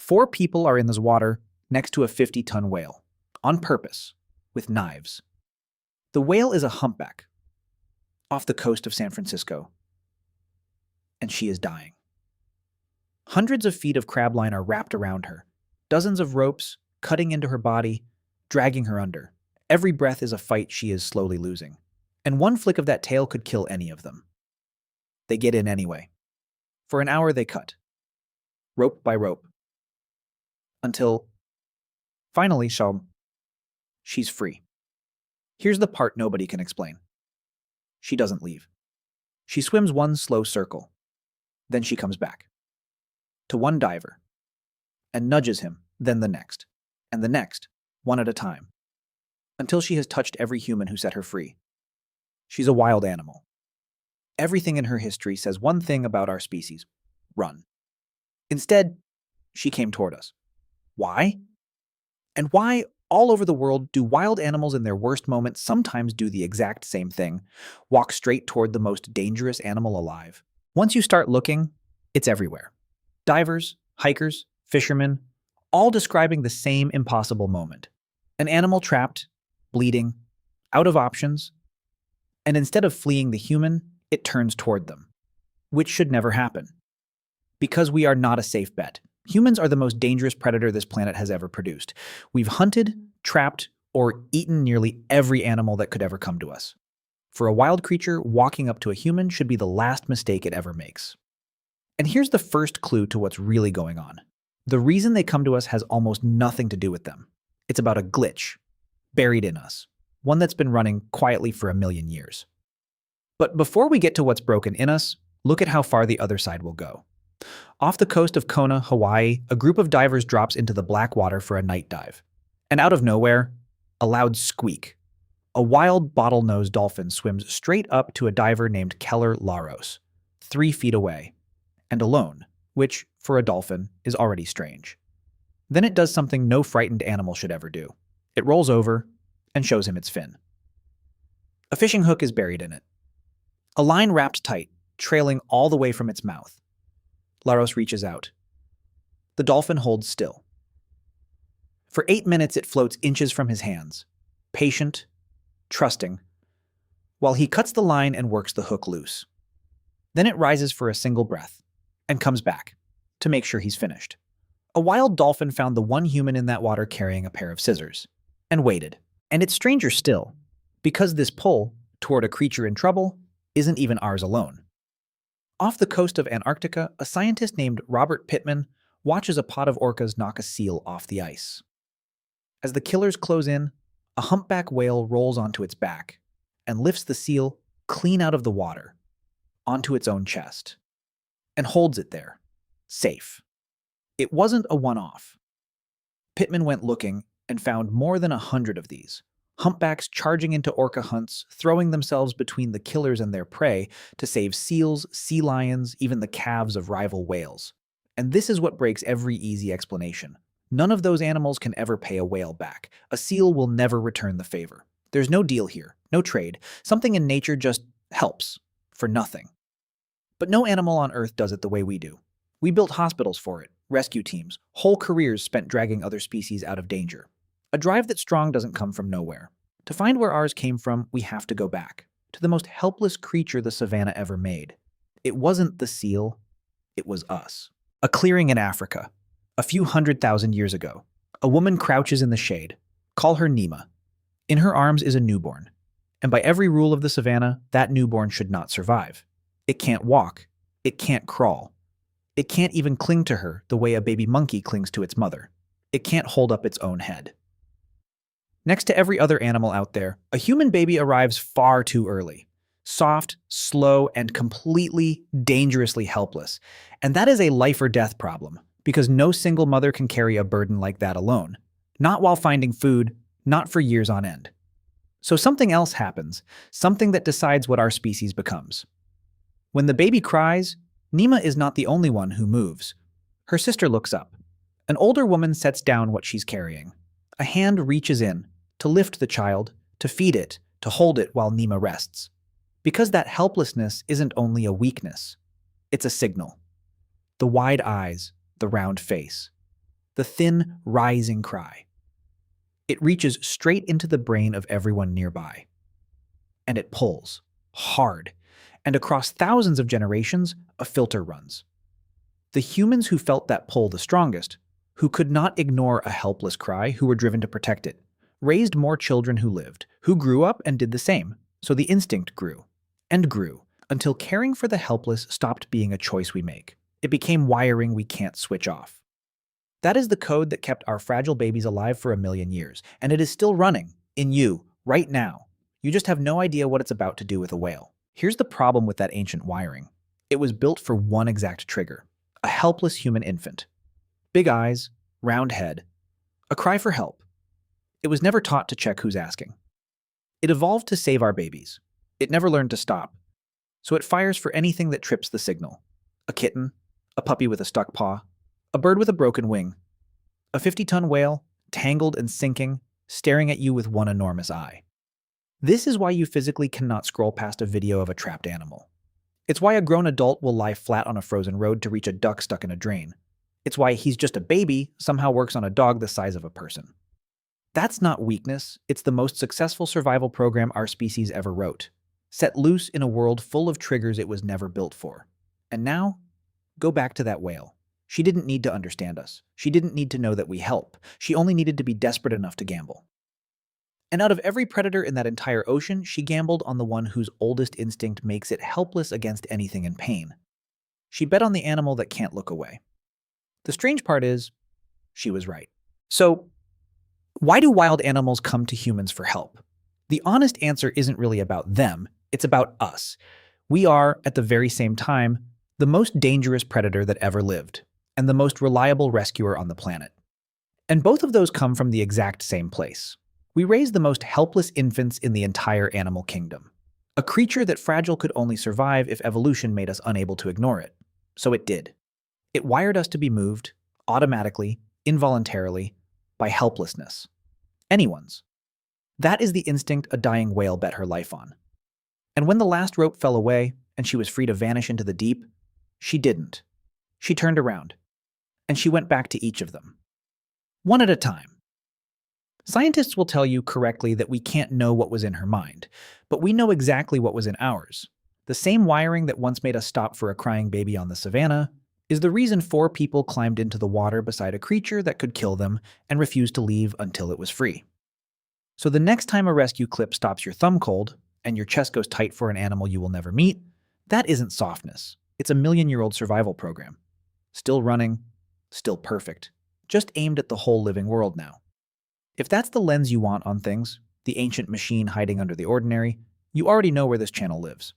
4 people are in this water next to a 50-ton whale, on purpose, with knives. The whale is a humpback, off the coast of San Francisco, and she is dying. Hundreds of feet of crabline are wrapped around her, dozens of ropes cutting into her body, dragging her under. Every breath is a fight she is slowly losing, and one flick of that tail could kill any of them. They get in anyway. For an hour they cut, rope by rope, until, finally, she's free. Here's the part nobody can explain. She doesn't leave. She swims one slow circle. Then she comes back. To one diver. And nudges him, then the next. And the next, one at a time. Until she has touched every human who set her free. She's a wild animal. Everything in her history says one thing about our species: run. Instead, she came toward us. Why? And why, all over the world, do wild animals in their worst moments sometimes do the exact same thing, walk straight toward the most dangerous animal alive? Once you start looking, it's everywhere. Divers, hikers, fishermen, all describing the same impossible moment. An animal trapped, bleeding, out of options, and instead of fleeing the human, it turns toward them, which should never happen. Because we are not a safe bet. Humans are the most dangerous predator this planet has ever produced. We've hunted, trapped, or eaten nearly every animal that could ever come to us. For a wild creature, walking up to a human should be the last mistake it ever makes. And here's the first clue to what's really going on. The reason they come to us has almost nothing to do with them. It's about a glitch, buried in us, one that's been running quietly for 1,000,000 years. But before we get to what's broken in us, look at how far the other side will go. Off the coast of Kona, Hawaii, a group of divers drops into the black water for a night dive. And out of nowhere, a loud squeak. A wild bottlenose dolphin swims straight up to a diver named Keller Laros, 3 feet away, and alone, which, for a dolphin, is already strange. Then it does something no frightened animal should ever do. It rolls over and shows him its fin. A fishing hook is buried in it. A line wrapped tight, trailing all the way from its mouth. Laros reaches out. The dolphin holds still. For 8 minutes it floats inches from his hands, patient, trusting, while he cuts the line and works the hook loose. Then it rises for a single breath, and comes back, to make sure he's finished. A wild dolphin found the one human in that water carrying a pair of scissors, and waited. And it's stranger still, because this pull toward a creature in trouble isn't even ours alone. Off the coast of Antarctica, a scientist named Robert Pittman watches a pod of orcas knock a seal off the ice. As the killers close in, a humpback whale rolls onto its back and lifts the seal clean out of the water, onto its own chest, and holds it there, safe. It wasn't a one-off. Pittman went looking and found more than 100 of these, humpbacks charging into orca hunts, throwing themselves between the killers and their prey to save seals, sea lions, even the calves of rival whales. And this is what breaks every easy explanation. None of those animals can ever pay a whale back. A seal will never return the favor. There's no deal here, no trade. Something in nature just helps, for nothing. But no animal on Earth does it the way we do. We built hospitals for it, rescue teams, whole careers spent dragging other species out of danger. A drive that's strong doesn't come from nowhere. To find where ours came from, we have to go back to the most helpless creature the savannah ever made. It wasn't the seal, it was us. A clearing in Africa, a few 100,000 years ago. A woman crouches in the shade. Call her Nima. In her arms is a newborn. And by every rule of the savannah, that newborn should not survive. It can't walk. It can't crawl. It can't even cling to her the way a baby monkey clings to its mother. It can't hold up its own head. Next to every other animal out there, a human baby arrives far too early. Soft, slow, and completely, dangerously helpless. And that is a life or death problem, because no single mother can carry a burden like that alone. Not while finding food, not for years on end. So something else happens, something that decides what our species becomes. When the baby cries, Nima is not the only one who moves. Her sister looks up. An older woman sets down what she's carrying. A hand reaches in, to lift the child, to feed it, to hold it while Nima rests. Because that helplessness isn't only a weakness, it's a signal. The wide eyes, the round face. the thin, rising cry. It reaches straight into the brain of everyone nearby. And it pulls, hard, and across thousands of generations, a filter runs. The humans who felt that pull the strongest, who could not ignore a helpless cry, who were driven to protect it, raised more children who lived, who grew up and did the same. So the instinct grew, and grew, until caring for the helpless stopped being a choice we make. It became wiring we can't switch off. That is the code that kept our fragile babies alive for 1,000,000 years, and it is still running, in you, right now. You just have no idea what it's about to do with a whale. Here's the problem with that ancient wiring. It was built for one exact trigger: a helpless human infant. Big eyes, round head, a cry for help. It was never taught to check who's asking. It evolved to save our babies. It never learned to stop. So it fires for anything that trips the signal. A kitten, a puppy with a stuck paw, a bird with a broken wing, a 50-ton whale, tangled and sinking, staring at you with one enormous eye. This is why you physically cannot scroll past a video of a trapped animal. It's why a grown adult will lie flat on a frozen road to reach a duck stuck in a drain. It's why he's just a baby somehow works on a dog the size of a person. That's not weakness, it's the most successful survival program our species ever wrote, set loose in a world full of triggers it was never built for. And now, go back to that whale. She didn't need to understand us. She didn't need to know that we help. She only needed to be desperate enough to gamble. And out of every predator in that entire ocean, she gambled on the one whose oldest instinct makes it helpless against anything in pain. She bet on the animal that can't look away. The strange part is, she was right. So, why do wild animals come to humans for help? The honest answer isn't really about them, it's about us. We are, at the very same time, the most dangerous predator that ever lived, and the most reliable rescuer on the planet. And both of those come from the exact same place. We raise the most helpless infants in the entire animal kingdom. A creature that fragile could only survive if evolution made us unable to ignore it. So it did. It wired us to be moved, automatically, involuntarily, by helplessness. Anyone's. That is the instinct a dying whale bet her life on. And when the last rope fell away, and she was free to vanish into the deep, she didn't. She turned around, and she went back to each of them. One at a time. Scientists will tell you correctly that we can't know what was in her mind, but we know exactly what was in ours. The same wiring that once made us stop for a crying baby on the savannah is the reason 4 people climbed into the water beside a creature that could kill them and refused to leave until it was free. So the next time a rescue clip stops your thumb cold and your chest goes tight for an animal you will never meet, that isn't softness. It's a 1,000,000-year-old survival program. Still running, still perfect, just aimed at the whole living world now. If that's the lens you want on things, the ancient machine hiding under the ordinary, you already know where this channel lives.